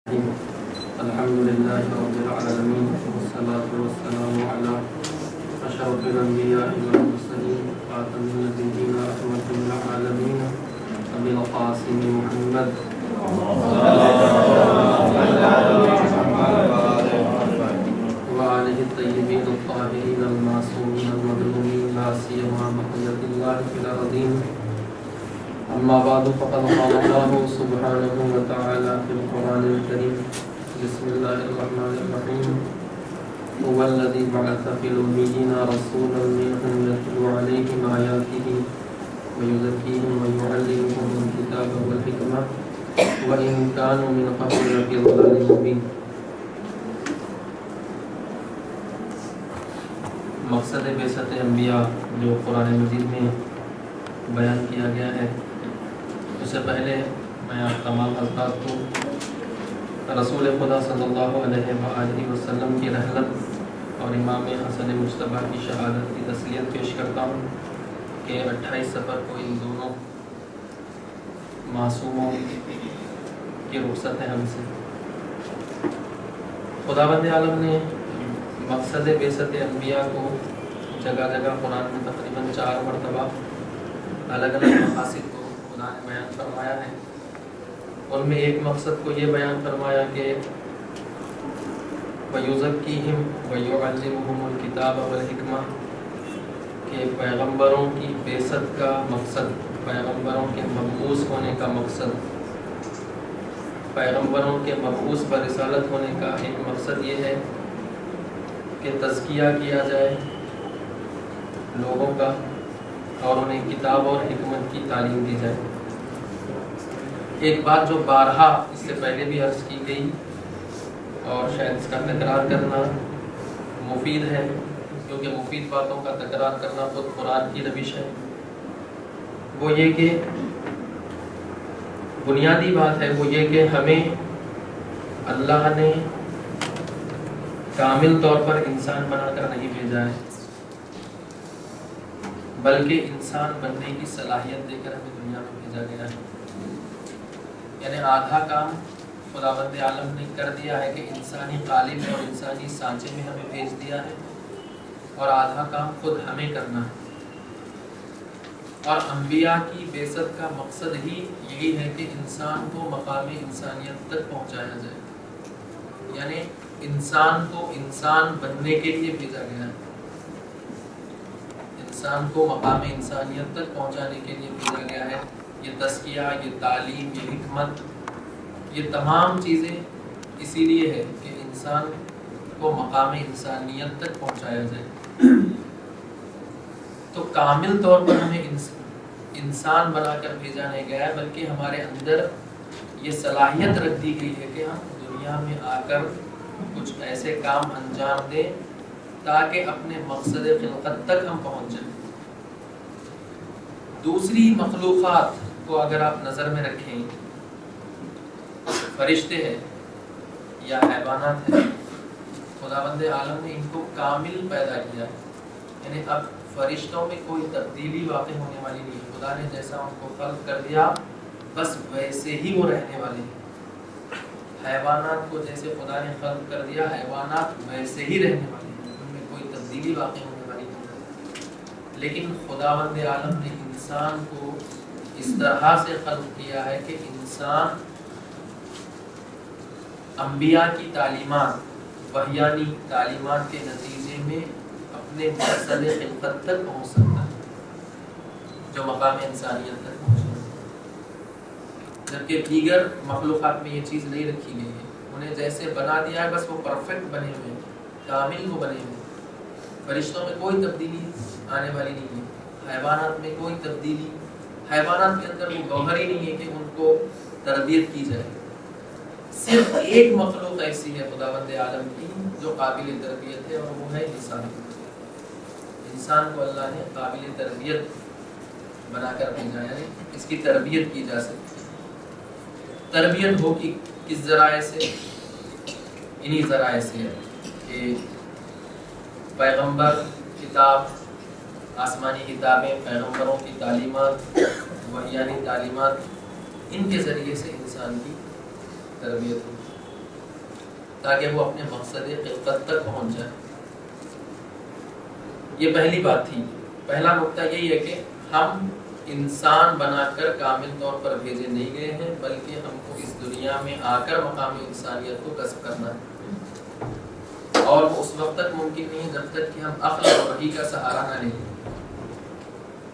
الحمد لله رب العالمين والصلاة والسلام على أشرف الأنبياء والمرسلين خاتم النبيين رحمة للعالمين أبي القاسم محمد وآله الطيبين الطاهرين المعصومين المظلومين لا سيما بقية الله في الأرضين. أما بعد فقد قال الله سبحانه وتعالى في القرآن الكريم: بسم الله الرحمن الرحيم. هو الذي بعث في الأميين رسولا منهم يتلو عليهم آياته ويزكيهم ويعلمهم الكتاب والحكمة وإن كانوا من قبل لفي ضلال مبين. مقصد بعثت انبیاء جو قرآن مجید میں بیان کیا گیا ہے، اس سے پہلے میں آپ تمام حضرات کو رسول خدا صلی اللہ علیہ وآلہ وسلم کی رحلت اور امام حسن مجتبیٰ کی شہادت کی تسلیت پیش کرتا ہوں کہ 28 سفر کو ان دونوں معصوموں کی رخصت ہے ہم سے. خداوند عالم نے مقصد بعثت انبیاء کو جگہ جگہ قرآن میں تقریباً 4 مرتبہ الگ الگ مقاصد کو خدا نے بیان فرمایا ہے. ان میں ایک مقصد کو یہ بیان فرمایا کہ وَيُزَكِّيهِمْ وَيُعَلِّمُهُمُ الْكِتَابَ وَالْحِكْمَةَ، کہ پیغمبروں کی بعثت کا مقصد، پیغمبروں کے مبعوث ہونے کا مقصد، پیغمبروں کے مبعوث پر رسالت ہونے کا ایک مقصد یہ ہے کہ تزکیہ کیا جائے لوگوں کا اور انہیں کتاب اور حکمت کی تعلیم دی جائے. ایک بات جو بارہا اس سے پہلے بھی عرض کی گئی اور شاید اس کا تکرار کرنا مفید ہے، کیونکہ مفید باتوں کا تکرار کرنا خود قرآن کی روش ہے، وہ یہ کہ بنیادی بات ہے وہ یہ کہ ہمیں اللہ نے کامل طور پر انسان بنا کر نہیں بھیجا ہے، بلکہ انسان بننے کی صلاحیت دے کر ہمیں دنیا میں بھیجا گیا ہے. یعنی آدھا کام خداوند عالم نے کر دیا ہے کہ انسانی قالب اور انسانی سانچے میں ہمیں بھیج دیا ہے، اور آدھا کام خود ہمیں کرنا ہے. اور انبیاء کی بعثت کا مقصد ہی یہی ہے کہ انسان کو مقام انسانیت تک پہنچایا جائے. یعنی انسان کو انسان بننے کے لیے بھیجا گیا ہے، انسان کو مقام انسانیت تک پہنچانے کے لیے بھیجا گیا ہے. یہ تزکیہ، یہ تعلیم، یہ حکمت، یہ تمام چیزیں اسی لیے ہے کہ انسان کو مقام انسانیت تک پہنچایا جائے. تو کامل طور پر ہمیں انسان بنا کر بھیجا نہیں گیا ہے، بلکہ ہمارے اندر یہ صلاحیت رکھ دی گئی ہے کہ ہم دنیا میں آ کر کچھ ایسے کام انجام دیں تاکہ اپنے مقصد خلقت تک ہم پہنچ جائیں. دوسری مخلوقات کو اگر آپ نظر میں رکھیں، فرشتے ہیں یا حیوانات ہیں، خداوند عالم نے ان کو کامل پیدا کیا ہے. یعنی اب فرشتوں میں کوئی تبدیلی واقع ہونے والی نہیں ہے. خدا نے جیسا ان کو خلق کر دیا بس ویسے ہی وہ رہنے والے ہیں. حیوانات کو جیسے خدا نے خلق کر دیا، حیوانات ویسے ہی رہنے والے ہیں، ان میں کوئی تبدیلی واقع ہونے والی نہیں ہے. لیکن خداوند عالم نے انسان کو اس طرح سے خلق کیا ہے کہ انسان انبیاء کی تعلیمات، وحیانی تعلیمات کے نتیجے میں اپنے مقصد خلقت تک پہنچ سکتا ہے، جو مقام انسانیت تک پہنچنا ہے. جبکہ دیگر مخلوقات میں یہ چیز نہیں رکھی گئی ہے. انہیں جیسے بنا دیا ہے بس وہ پرفیکٹ بنے ہوئے ہیں، کامل وہ بنے ہوئے ہیں. فرشتوں میں کوئی تبدیلی آنے والی نہیں ہے، حیوانات میں کوئی تبدیلی، حیوانات کے اندر وہ گوہر ہی نہیں ہے کہ ان کو تربیت کی جائے. صرف ایک مخلوق ایسی ہے خداوند عالم کی جو قابل تربیت ہے، اور وہ ہے انسان. انسان کو اللہ نے قابل تربیت بنا کر بھیجا، یعنی اس کی تربیت کی جا سکتی ہے. تربیت ہو کہ کس ذرائع سے؟ انہی ذرائع سے ہے کہ پیغمبر، کتاب، آسمانی کتابیں، پیغمبروں کی تعلیمات، وحیانی تعلیمات، ان کے ذریعے سے انسان کی تربیت ہو. تاکہ وہ اپنے مقصد خلقت تک پہنچ جائے۔ یہ پہلی بات تھی۔ پہلا نقطہ یہی ہے کہ ہم انسان بنا کر کامل طور پر بھیجے نہیں گئے ہیں، بلکہ ہم کو اس دنیا میں آ کر مقام انسانیت کو کسب کرنا ہے، اور وہ اس وقت تک ممکن نہیں جب تک کہ ہم عقل اور وحی کا سہارا نہ لیں۔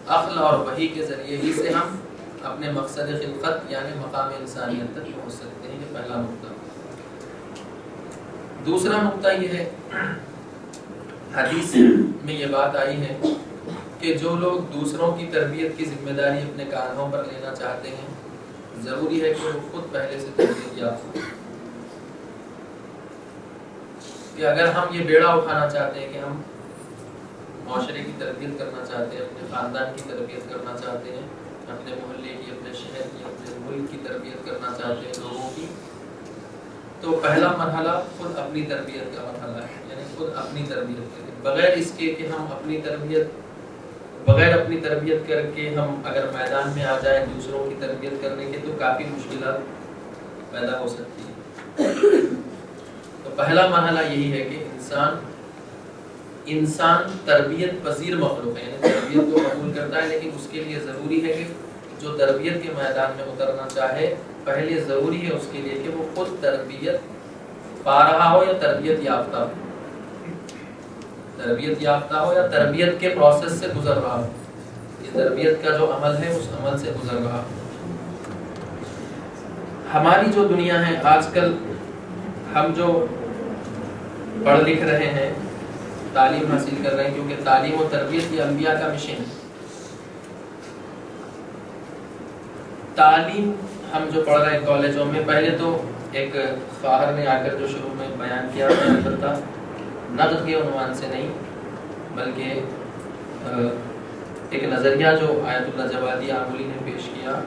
عقل اور وحی کے ذریعے ہی سے ہم اپنے مقصد خلقت یعنی مقام انسانیت تک پہنچ سکتے ہیں۔ یہ پہلا نقطہ۔ دوسرا نقطہ یہ ہے، حدیث میں یہ بات آئی ہے کہ جو لوگ دوسروں کی تربیت کی ذمہ داری اپنے کاندھوں پر لینا چاہتے ہیں، ضروری ہے کہ وہ خود پہلے سے تربیت یافتہ ہوں۔ کہ اگر ہم یہ بیڑا اٹھانا چاہتے ہیں کہ ہم معاشرے کی تربیت کرنا چاہتے ہیں، اپنے خاندان کی تربیت کرنا چاہتے ہیں، اپنے محلے کی، اپنے شہر کی، اپنے ملک کی تربیت کرنا چاہتے ہیں لوگوں کی، تو پہلا مرحلہ خود اپنی تربیت کا مرحلہ ہے، یعنی خود اپنی تربیت کریں، بغیر اس کے کہ ہم اپنی تربیت کر کے ہم اگر میدان میں آ جائیں دوسروں کی تربیت کرنے کے، تو کافی مشکلات پیدا ہو سکتی ہے۔ تو پہلا مرحلہ یہی ہے کہ انسان تربیت پذیر مخلوق ہے، یعنی تربیت کو قبول کرتا ہے، لیکن اس کے لیے ضروری ہے کہ جو تربیت کے میدان میں اترنا چاہے، پہلے ضروری ہے اس کے لیے کہ وہ خود تربیت پا رہا ہو یا تربیت یافتہ ہو، تربیت کے پروسیس سے گزر رہا ہو، یہ تربیت کا جو عمل ہے اس عمل سے گزر رہا ہو۔ ہماری جو دنیا ہے آج کل، ہم جو پڑھ لکھ رہے ہیں، تعلیم حاصل کر رہے ہیں، کیونکہ تعلیم و تربیت یہ انبیاء کا مشن ہے۔ تعلیم ہم جو پڑھ رہے ہیں کالجوں میں، پہلے تو ایک فاہر نے آ کر جو شروع میں بیان کیا، البتہ نقد کے عنوان سے نہیں، بلکہ ایک نظریہ جو آیت اللہ جوادی آملی نے پیش کیا،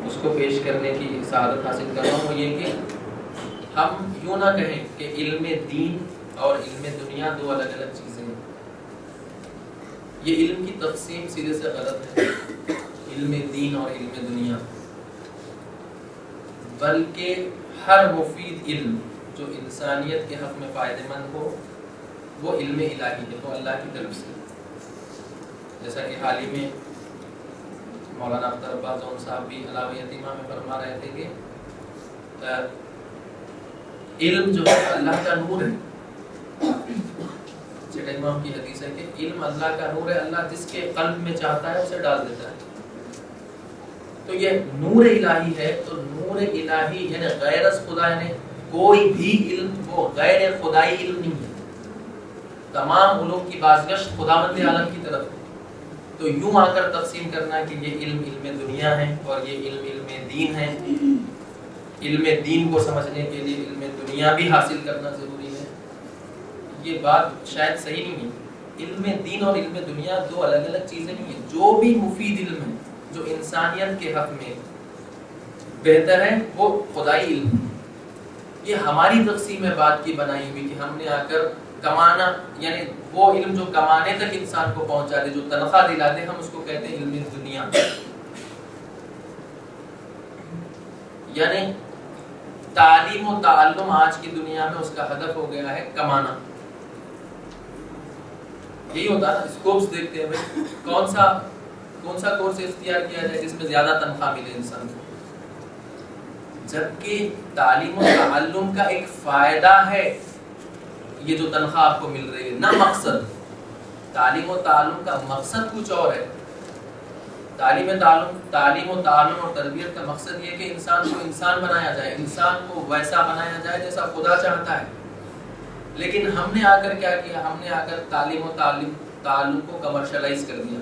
اس کو پیش کرنے کی سعادت حاصل کر رہا ہوں۔ وہ یہ کہ ہم یوں نہ کہیں کہ علم دین اور علم دنیا دو الگ الگ چیزیں ہیں۔ یہ علم کی تقسیم سیدھے سے غلط ہے، علم دین اور علم دنیا، بلکہ ہر مفید علم جو انسانیت کے حق میں فائدہ مند ہو وہ علم الہی ہے، وہ اللہ کی طرف سے۔ جیسا کہ حال ہی میں مولانا اختر عباس جون صاحب بھی علامہ یتیمہ میں فرما رہے تھے کہ علم جو ہے اللہ کا نور ہے۔ چٹا امام کی حدیث ہے کہ علم اللہ کا نور ہے، اللہ جس کے قلب میں چاہتا ہے اسے ڈال دیتا ہے۔ تو یہ نور الہی ہے، تو نور الہی یعنی غیر از خدا، یعنی کوئی بھی علم وہ غیر خدائی علم نہیں ہے، تمام علوم کی بازگشت خداوند عالم کی طرف ہے۔ تو یوں آ کر تقسیم کرنا کہ یہ علم علم دنیا ہے اور یہ علم علم دین ہے، علم دین کو سمجھنے کے لیے علم دنیا بھی حاصل کرنا ضروری ہے، یہ بات شاید صحیح نہیں ہے۔ علم دین اور علم دنیا دو الگ الگ چیزیں نہیں ہیں۔ جو بھی مفید علم ہے، جو انسانیت کے حق میں بہتر ہے، وہ خدائی علم ہے۔ یہ ہماری تقسیم بات کی بنائی ہوئی کہ ہم نے آ کر کمانا، یعنی وہ علم جو کمانے تک انسان کو پہنچا دے، جو تنخواہ دلا دے، ہم اس کو کہتے ہیں علم دنیا۔ یعنی تعلیم و تعلم آج کی دنیا میں اس کا ہدف ہو گیا ہے کمانا۔ یہی ہوتا ہے، اسکوپس دیکھتے ہیں بھائی کون سا کورس اختیار کیا جائے جس میں زیادہ تنخواہ ملے انسان کو، جبکہ تعلیم و تعلم کا ایک فائدہ ہے یہ جو تنخواہ آپ کو مل رہی ہے، نہ مقصد۔ تعلیم و تعلم کا مقصد کچھ اور ہے۔ تعلیم و تعلم اور تربیت کا مقصد یہ ہے کہ انسان کو انسان بنایا جائے، انسان کو ویسا بنایا جائے جیسا خدا چاہتا ہے۔ لیکن ہم نے آ کر کیا کیا؟ ہم نے آ کر تعلیم و تعلم کو کمرشلائز کر دیا۔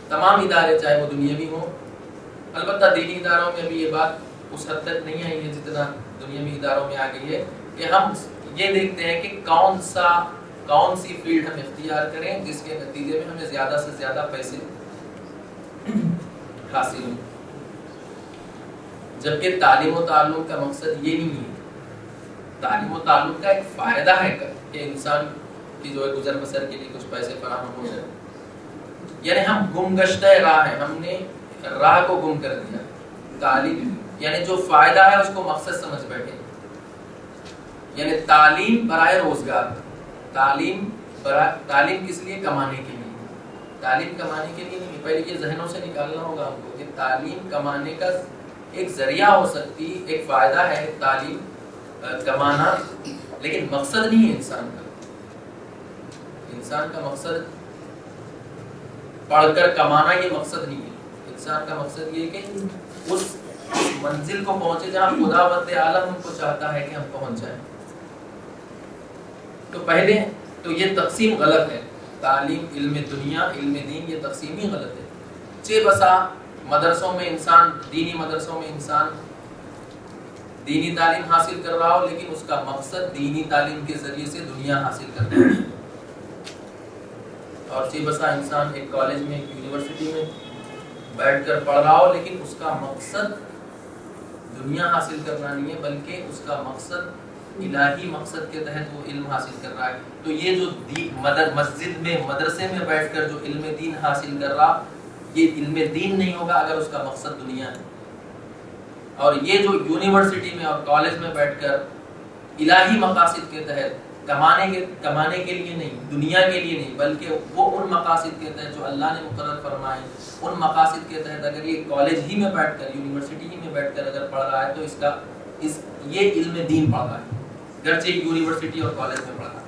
تمام ادارے چاہے وہ دنیاوی ہوں، البتہ دینی اداروں میں بھی یہ بات اس حد تک نہیں آئی ہے جتنا دنیاوی اداروں میں آ گئی ہے کہ ہم یہ دیکھتے ہیں کہ کون سی فیلڈ ہم اختیار کریں جس کے نتیجے میں ہمیں زیادہ سے زیادہ پیسے حاصل ہوں، جبکہ تعلیم و تعلم کا مقصد یہ نہیں ہے۔ تعلیم و تعلم کا ایک فائدہ ہے کہ انسان کی جو ہے گزر بسر کے لیے کچھ پیسے فراہم ہو جائے، یعنی ہم گم گشتہ راہ ہیں، ہم نے راہ کو گم کر دیا۔ تعلیم یعنی جو فائدہ ہے اس کو مقصد سمجھ بیٹھے، یعنی تعلیم برائے روزگار، تعلیم کس لیے؟ کمانے کے لیے، تعلیم کمانے کے لیے نہیں. پہلے یہ ذہنوں سے نکالنا ہوگا ہم کو کہ تعلیم کمانے کا ایک ذریعہ ہو سکتی، ایک فائدہ ہے تعلیم کمانا، لیکن مقصد نہیں ہے انسان کا. انسان کا مقصد پڑھ کر کمانا یہ مقصد نہیں ہے. انسان کا مقصد یہ کہ اس منزل کو پہنچے جہاں خدا بند عالم ہم کو چاہتا ہے کہ ہم پہنچ جائیں. تو پہلے تو یہ تقسیم غلط ہے. تعلیم، علم دنیا، علم دین، یہ تقسیم ہی غلط ہے. چہ بسا مدرسوں میں انسان، دینی مدرسوں میں انسان دینی تعلیم حاصل کر رہا ہو، لیکن اس کا مقصد دینی تعلیم کے ذریعے سے دنیا حاصل کرنا ہے. اور چہ بسا انسان ایک کالج میں، ایک یونیورسٹی میں بیٹھ کر پڑھ رہا ہو، لیکن اس کا مقصد دنیا حاصل کرنا نہیں ہے، بلکہ اس کا مقصد الہی مقصد کے تحت وہ علم حاصل کر رہا ہے. تو یہ جو مسجد میں، مدرسے میں بیٹھ کر جو علم دین حاصل کر رہا، یہ علم دین نہیں ہوگا اگر اس کا مقصد دنیا ہے. اور یہ جو یونیورسٹی میں اور کالج میں بیٹھ کر الہی مقاصد کے تحت کمانے کے لیے نہیں، دنیا کے لیے نہیں، بلکہ وہ ان مقاصد کے تحت جو اللہ نے مقرر فرمائے، ان مقاصد کے تحت اگر یہ کالج ہی میں بیٹھ کر، یونیورسٹی ہی میں بیٹھ کر اگر پڑھ رہا ہے، تو یہ علم دین پڑھ رہا ہے، گرچہ یونیورسٹی اور کالج میں پڑھ رہا ہے.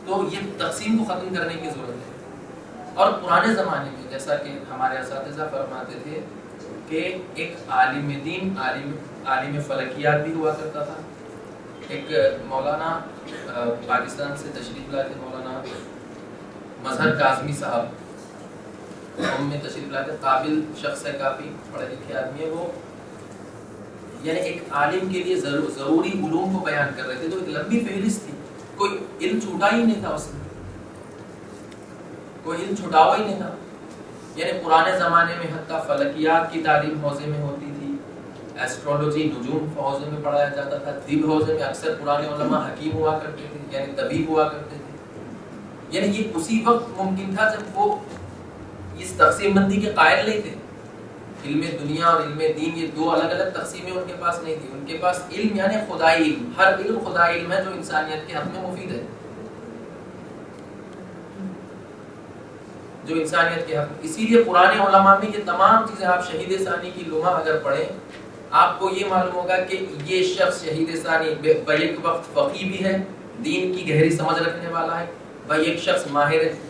تو یہ تقسیم کو ختم کرنے کی ضرورت ہے. اور پرانے زمانے میں جیسا کہ ہمارے اساتذہ فرماتے تھے کہ ایک عالم دین، عالم فلکیات بھی ہوا کرتا تھا. ایک مولانا پاکستان سے تشریف لائے تھے، مولانا مظہر کاظمی صاحب میں تشریف لائے تھے. قابل شخص ہے، کافی پڑھے لکھے آدمی ہے وہ. یعنی ایک عالم کے لیے ضروری علوم کو بیان کر رہے تھے. تو ایک لمبی فہرست تھی، کوئی علم چھوٹا ہی نہیں تھا اس میں، کوئی علم چھٹا ہوا ہی نہیں تھا. یعنی پرانے زمانے میں حتیٰ فلکیات کی تعلیم حوزے میں ہوتی تھی، ایسٹرولوجی، نجوم حوزے میں پڑھایا جاتا تھا. طب حوزے میں اکثر پرانے علماء حکیم ہوا کرتے تھے، یعنی طبیب ہوا کرتے تھے. یعنی یہ اسی وقت ممکن تھا جب وہ اس تقسیم بندی کے قائل نہیں تھے. علم دنیا اور علم دین یہ دو الگ الگ تقسیمیں ان کے پاس نہیں تھی. ان کے پاس علم یعنی خدائی علم، ہر علم خدائی علم ہے جو انسانیت کے حق میں مفید ہے، جو انسانیت کے حق. اسی لیے پرانے علماء میں یہ تمام چیزیں، آپ شہید ثانی کی لمحہ اگر پڑھیں، آپ کو یہ معلوم ہوگا کہ یہ شخص شہید ثانی بیک وقت فقیہ بھی ہے، دین کی گہری سمجھ رکھنے والا ہے، بیک شخص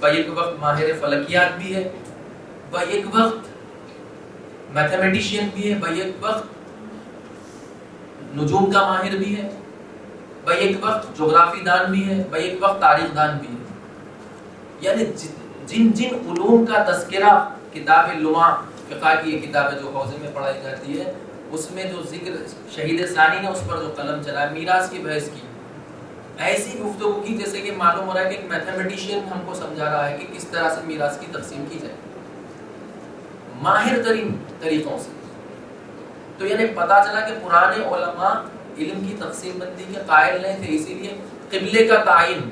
بیک وقت ماہر فلکیات بھی ہے، بیک وقت میتھمیٹیشین بھی ہے، بیک وقت نجوم کا ماہر بھی ہے، بیک وقت جغرافی دان بھی ہے، بیک وقت تاریخ دان بھی ہے. یعنی جن علوم کا تذکرہ کتاب لمع، فقہ کی یہ کتاب ہے جو حوزے میں پڑھائی جاتی ہے، اس میں جو ذکر شہید ثانی نے اس پر جو قلم چلایا، میراث کی بحث کی، ایسی گفتگو کی جیسے کہ معلوم ہو رہا ہے کہ ایک میتھمیٹیشین ہم کو سمجھا رہا ہے کہ کس طرح سے میراث کی تقسیم کی جائے ماہر ترین طریقوں سے. تو یعنی پتا چلا کہ پرانے علماء علم کی تقسیم بندی کے قائل نہیں تھے. اسی لیے قبلے کا تعین،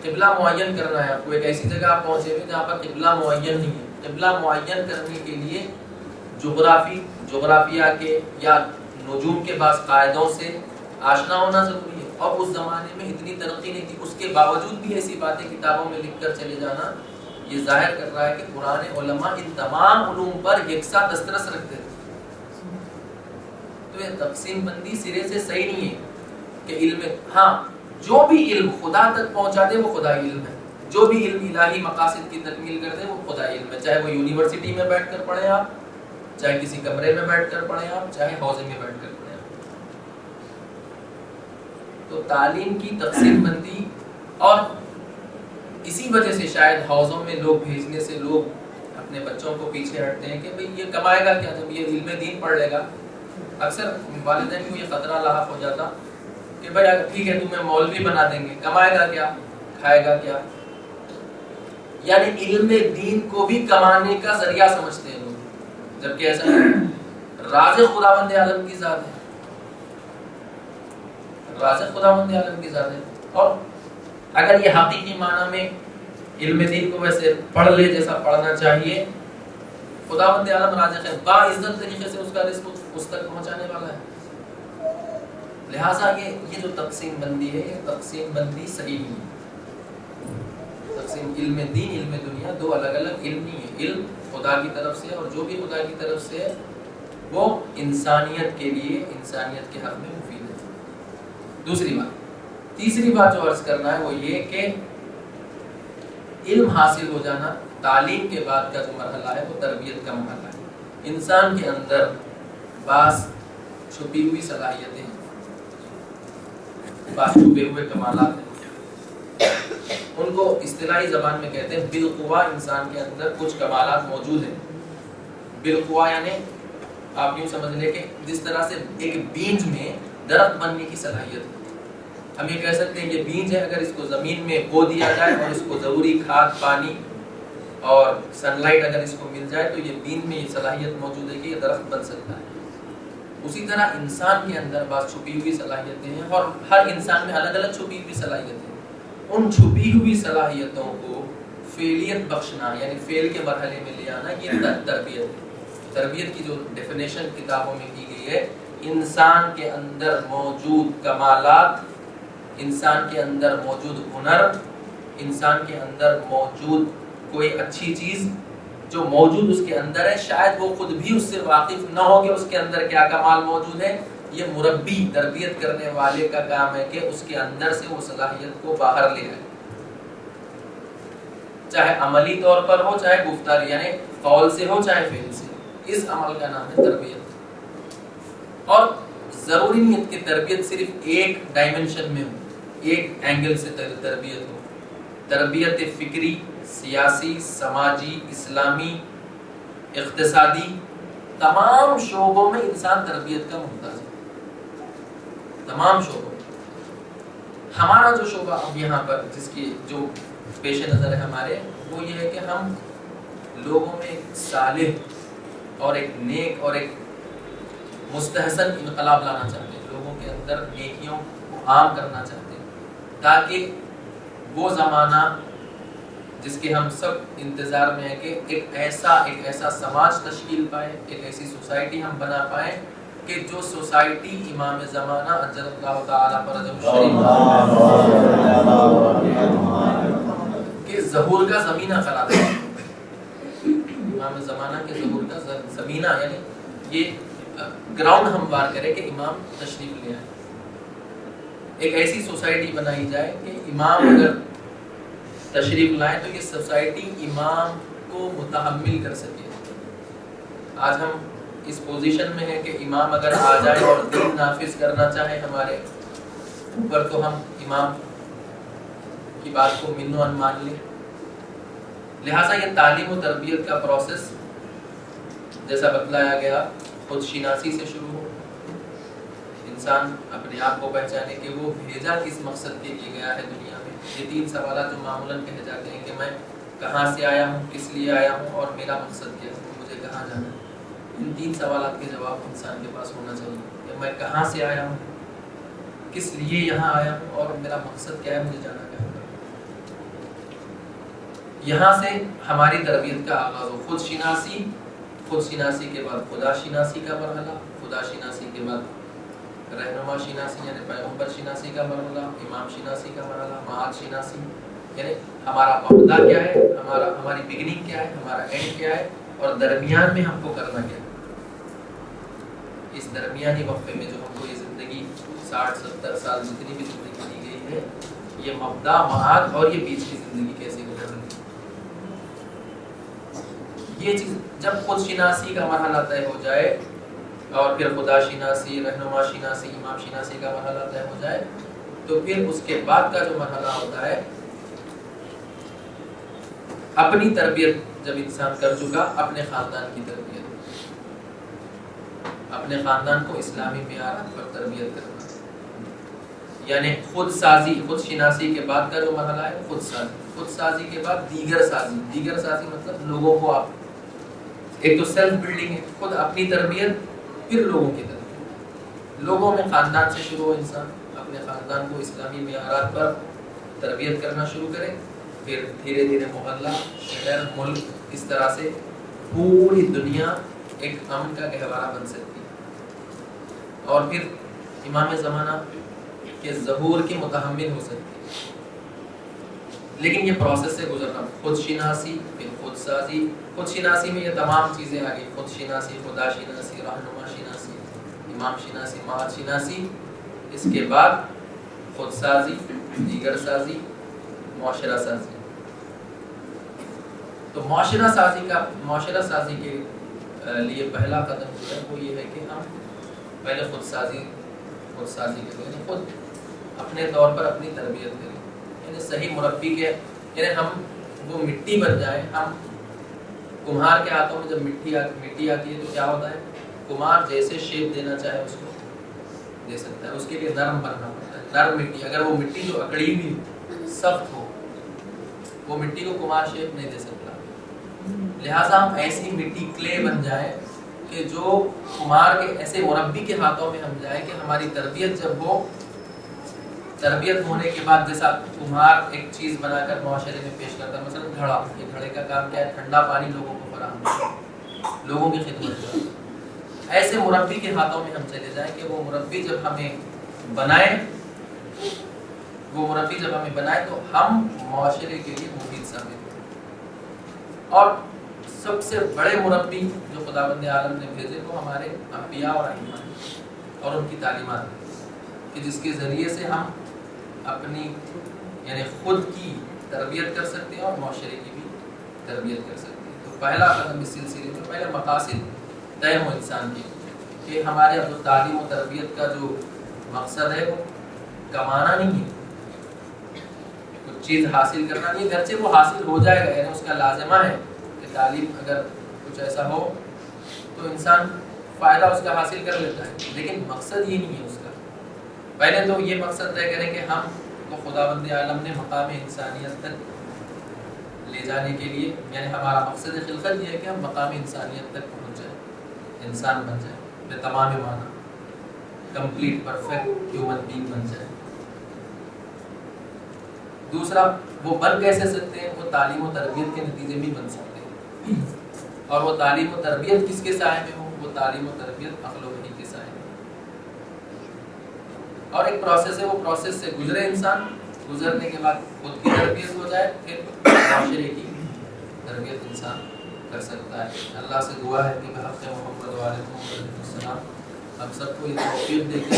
قبلہ معین کرنا ہے. آپ کو ایک ایسی جگہ آپ پہنچے ہوئے جہاں پر قبلہ معین نہیں ہے. قبلہ معین کرنے کے لیے جغرافیہ کے یا نجوم کے بعض قاعدوں سے آشنا ہونا ضروری ہے. اور اس زمانے میں اتنی ترقی نہیں تھی، اس کے باوجود بھی ایسی باتیں کتابوں میں لکھ کر چلے جانا یہ ظاہر کر رہا ہے کہ پرانے علماء ان تمام علوم پر یکساں دسترس رکھتے تھے. تو یہ تقسیم بندی سرے سے صحیح نہیں ہے کہ علم، ہاں جو بھی علم خدا تک پہنچا دے وہ خدائی علم ہے، جو بھی علم الہی مقاصد کی تکمیل کر دے وہ خدائی علم ہے. چاہے وہ یونیورسٹی میں بیٹھ کر پڑھیں آپ، چاہے کسی کمرے میں بیٹھ کر پڑھیں آپ، چاہے حوزے میں بیٹھ کر پڑھیں آپ. تو تعلیم کی تقسیم بندی، اور اسی وجہ سے شاید حوزوں میں لوگ بھیجنے سے لوگ اپنے بچوں کو پیچھے ہٹتے ہیں کہ بھئی یہ کمائے گا کیا جب یہ علم دین پڑھ لے گا. اکثر والدین کو یہ خطرہ لاحق ہو جاتا کہ بھئی ٹھیک ہے تمہیں مولوی بنا دیں گے، کمائے گا کیا، کھائے گا کیا. یعنی علم دین کو بھی کمانے کا ذریعہ سمجھتے ہیں لوگ، جبکہ ایسا نہیں. رازق خداوند عالم کی ذات ہے، رازق خداوند عالم کی ذات ہے. اور اگر یہ حقیقی معنی میں علم دین کو ویسے پڑھ لے جیسا پڑھنا چاہیے، خداوند عالم رازق ہے، باعزت طریقے سے اس کا رزق اس تک پہنچانے والا ہے. لہٰذا یہ جو تقسیم بندی ہے، یہ تقسیم بندی صحیح نہیں ہے۔ تقسیم علم دین علم دنیا دو الگ الگ علم نہیں ہے۔ علم خدا کی طرف سے، اور جو بھی خدا کی طرف سے ہے وہ انسانیت کے لیے، انسانیت کے حق میں مفید ہے۔ دوسری بات، تیسری بات جو عرض کرنا ہے وہ یہ کہ علم حاصل ہو جانا، تعلیم کے بعد کا جو مرحلہ ہے وہ تربیت کا مرحلہ ہے۔ انسان کے اندر بعض چھپی ہوئی صلاحیتیں ہیں، بعض چھپے ہوئے کمالات ہیں، ان کو اصطلاحی زبان میں کہتے ہیں بالقوا۔ انسان کے اندر کچھ کمالات موجود ہیں۔ بالقوا یعنی آپ یوں سمجھ لیں کہ جس طرح سے ایک بیج میں درخت بننے کی صلاحیت ہے، ہم یہ کہہ سکتے ہیں یہ بیج ہے، اگر اس کو زمین میں بو دیا جائے اور اس کو ضروری کھاد، پانی اور سن لائٹ اگر اس کو مل جائے تو یہ بیج میں یہ صلاحیت موجود ہے کہ یہ درخت بن سکتا ہے۔ اسی طرح انسان کے اندر بعض چھپی ہوئی صلاحیتیں ہیں، اور ہر انسان میں الگ الگ چھپی ہوئی صلاحیتیں ہیں۔ ان چھپی ہوئی صلاحیتوں کو فعلیت بخشنا، یعنی فعل کے مرحلے میں لے آنا، یہ تربیت ہے۔ تربیت کی جو ڈیفینیشن کتابوں میں کی گئی ہے، انسان کے اندر موجود کمالات، انسان کے اندر موجود ہنر، انسان کے اندر موجود کوئی اچھی چیز جو موجود اس کے اندر ہے، شاید وہ خود بھی اس سے واقف نہ ہو کہ اس کے اندر کیا کمال موجود ہے، یہ مربی، تربیت کرنے والے کا کام ہے کہ اس کے اندر سے وہ صلاحیت کو باہر لے آئے، چاہے عملی طور پر ہو، چاہے گفتاری یعنی قول سے ہو، چاہے فعل سے۔ اس عمل کا نام ہے تربیت۔ اور ضروری نہیں ہے کہ تربیت صرف ایک ڈائمنشن میں ہو، ایک اینگل سے تربیت ہو۔ تربیت فکری، سیاسی، سماجی، اسلامی، اقتصادی، تمام شعبوں میں انسان تربیت کا محتاج ہے، تمام شعبوں میں۔ ہمارا جو شعبہ اب یہاں پر جس کی جو پیش نظر ہے ہمارے، وہ یہ ہے کہ ہم لوگوں میں ایک صالح اور ایک نیک اور ایک مستحسن انقلاب لانا چاہتے ہیں، لوگوں کے اندر نیکیوں کو عام کرنا چاہتے ہیں، تاکہ وہ زمانہ جس کے ہم سب انتظار میں ہیں کہ ایک ایسا سماج تشکیل پائے، ایک ایسی سوسائٹی ہم بنا پائیں کہ جو سوسائٹی امام زمانہ اجل اللہ تعالیٰ فرجہ کے ظہور کا زمینہ قرار دے۔ امام زمانہ کے ظہور کا زمینہ یعنی یہ گراؤنڈ ہموار کرے کہ امام تشریف لے آئے۔ ایک ایسی سوسائٹی بنائی جائے کہ امام اگر تشریف لائے تو یہ سوسائٹی امام کو متحمل کر سکے۔ آج ہم اس پوزیشن میں ہیں کہ امام اگر آ جائے اور دین نافذ کرنا چاہے ہمارے اوپر تو ہم امام کی بات کو من و ان مان لیں۔ لہٰذا یہ تعلیم و تربیت کا پروسیس جیسا بتلایا گیا خود شناسی سے شروع ہو، انسان اپنے آپ کو پہچانے کہ وہ بھیجا کس مقصد کے لیے گیا ہے دنیا میں۔ یہ تین سوالات جو معمولاً کہے جاتے ہیں کہ میں کہاں سے آیا ہوں، کس لیے آیا ہوں اور میرا مقصد کیا ہے، مجھے کہاں جانا ہے۔ ان تین سوالات کے جواب انسان کے پاس ہونا چاہیے کہ میں کہاں سے آیا ہوں، کس لیے یہاں آیا ہوں اور میرا مقصد کیا ہے، مجھے جانا کہاں ہے۔ یہاں سے ہماری تربیت کا آغاز ہو۔ خود شناسی، خود شناسی کے بعد خدا شناسی کا مرحلہ، خدا شناسی کے بعد رہنما شناسی یعنی پیغمبر شناسی کا مرحلہ، امام شناسی کا مرحلہ، معاد شناسی یعنی ہمارا عہدہ کیا ہے، ہماری بگننگ کیا ہے، ہمارا اینڈ کیا ہے، اور درمیان میں ہم کو کرنا کیا ہے۔ اس درمیانی وقفے میں جو ہم کو یہ زندگی 60-70 سال جتنی بھی زندگی دی گئی ہے، یہ مبدا، معاد اور یہ بیچ کی زندگی کیسے گزرنی، یہ چیز جب خود شناسی کا مرحلہ طے ہو جائے اور پھر خدا شناسی، رہنما شناسی، امام شناسی کا مرحلہ طے ہو جائے تو پھر اس کے بعد کا جو مرحلہ ہوتا ہے اپنی تربیت جب انسان کر چکا، اپنے خاندان کی تربیت، اپنے خاندان کو اسلامی معیارات پر تربیت کرنا، یعنی خود سازی، خود شناسی کے بعد کا جو مرحلہ ہے خود سازی، خود سازی کے بعد دیگر سازی، دیگر سازی مطلب لوگوں کو آپ، ایک تو سیلف بلڈنگ ہے، خود اپنی تربیت، پھر لوگوں کی تربیت۔ لوگوں میں خاندان سے شروع ہو، انسان اپنے خاندان کو اسلامی معیارات پر تربیت کرنا شروع کرے، پھر دھیرے دھیرے محلہ، شہر، ملک، اس طرح سے پوری دنیا ایک امن کا گہوارہ بن سکتی ہے۔ اور پھر امام زمانہ کے ظہور کی متحمل ہو سکتی ہے، لیکن یہ پروسیس سے گزرنا، خود شناسی پھر خود سازی. خود شناسی میں یہ تمام چیزیں آ گئی، خود شناسی، خدا شناسی، رہنما شناسی، امام شناسی، معاد شناسی. اس کے بعد خود سازی، دیگر سازی، معاشرہ سازی. تو معاشرہ سازی کے لیے پہلا قدم جو ہے وہ یہ ہے کہ ہم پہلے خود سازی کریں، خود اپنے طور پر اپنی تربیت کریں، یعنی صحیح مربی کے، یعنی ہم وہ مٹی بن جائیں. ہم کمہار کے ہاتھوں میں جب مٹی آتی ہے تو کیا ہوتا ہے، کمہار جیسے شیپ دینا چاہے اس کو دے سکتا ہے، اس کے لیے نرم بننا پڑتا ہے. نرم مٹی، اگر وہ مٹی جو اکڑی ہوئی سخت ہو، وہ مٹی کو کمہار شیپ نہیں دے سکتا. لہٰذا ہم ایسی مٹی کلے بن جائیں کہ جو کمہار کے ایسے مربی کے ہاتھوں میں ہم جائیں کہ ہماری تربیت جب ہو، تربیت ہونے کے بعد جیسا کمہار ایک چیز بنا کر معاشرے میں پیش کرتا ہے، مثلا گھڑا، یہ گھڑے کا کام کیا ہے، ٹھنڈا پانی لوگوں کو فراہم کرنا، لوگوں کی خدمت کرنا. ایسے مربی کے ہاتھوں میں ہم چلے جائیں کہ وہ مربی جب ہمیں بنائے تو ہم معاشرے کے لیے مفید ثابت ہوں. اور سب سے بڑے مربی جو خداوند عالم نے بھیجے وہ ہمارے انبیاء اور ائمہ اور ان کی تعلیمات، کہ جس کے ذریعے سے ہم اپنی یعنی خود کی تربیت کر سکتے ہیں اور معاشرے کی بھی تربیت کر سکتے ہیں. تو پہلا قدم اس سلسلے میں، پہلے مقاصد طے ہو انسان کے کہ ہمارے جو تعلیم و تربیت کا جو مقصد ہے وہ کمانا نہیں ہے، کچھ چیز حاصل کرنا نہیں ہے، گرچہ وہ حاصل ہو جائے گا، یعنی اس کا لازمہ ہے کہ تعلیم اگر کچھ ایسا ہو تو انسان فائدہ اس کا حاصل کر لیتا ہے، لیکن مقصد یہ نہیں ہے اس کا. پہلے تو یہ مقصد طے کریں کہ ہم کو خداوند عالم نے مقام انسانیت تک لے جانے کے لیے، یعنی ہمارا مقصد خلقت یہ ہے کہ ہم مقام انسانیت تک پہنچ جائیں، انسان بن جائیں بے تمام معنی، کمپلیٹ پرفیکٹ ہیومن بینگ بن جائیں. دوسرا، وہ بن کیسے سکتے ہیں، وہ تعلیم و تربیت کے نتیجے میں بن سکتے ہیں. اور وہ تعلیم و تربیت کس کے سائے میں ہو، وہ تعلیم و تربیت عقل و وحی کے سائے میں. اور ایک پروسیس ہے، وہ پروسیس سے گزرے انسان، گزرنے کے بعد خود کی تربیت ہو جائے، پھر معاشرے کی تربیت انسان کر سکتا ہے. اللہ سے دعا ہے کہ بحق محمد و آل محمد علیہ السلام ہم سب کو یہ توفیق دے کے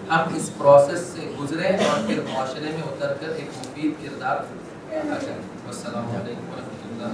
ہم اس پروسیس سے گزریں اور پھر معاشرے میں اتر کر ایک مفید کردار ادا کریں. والسلام علیکم ورحمۃ اللہ.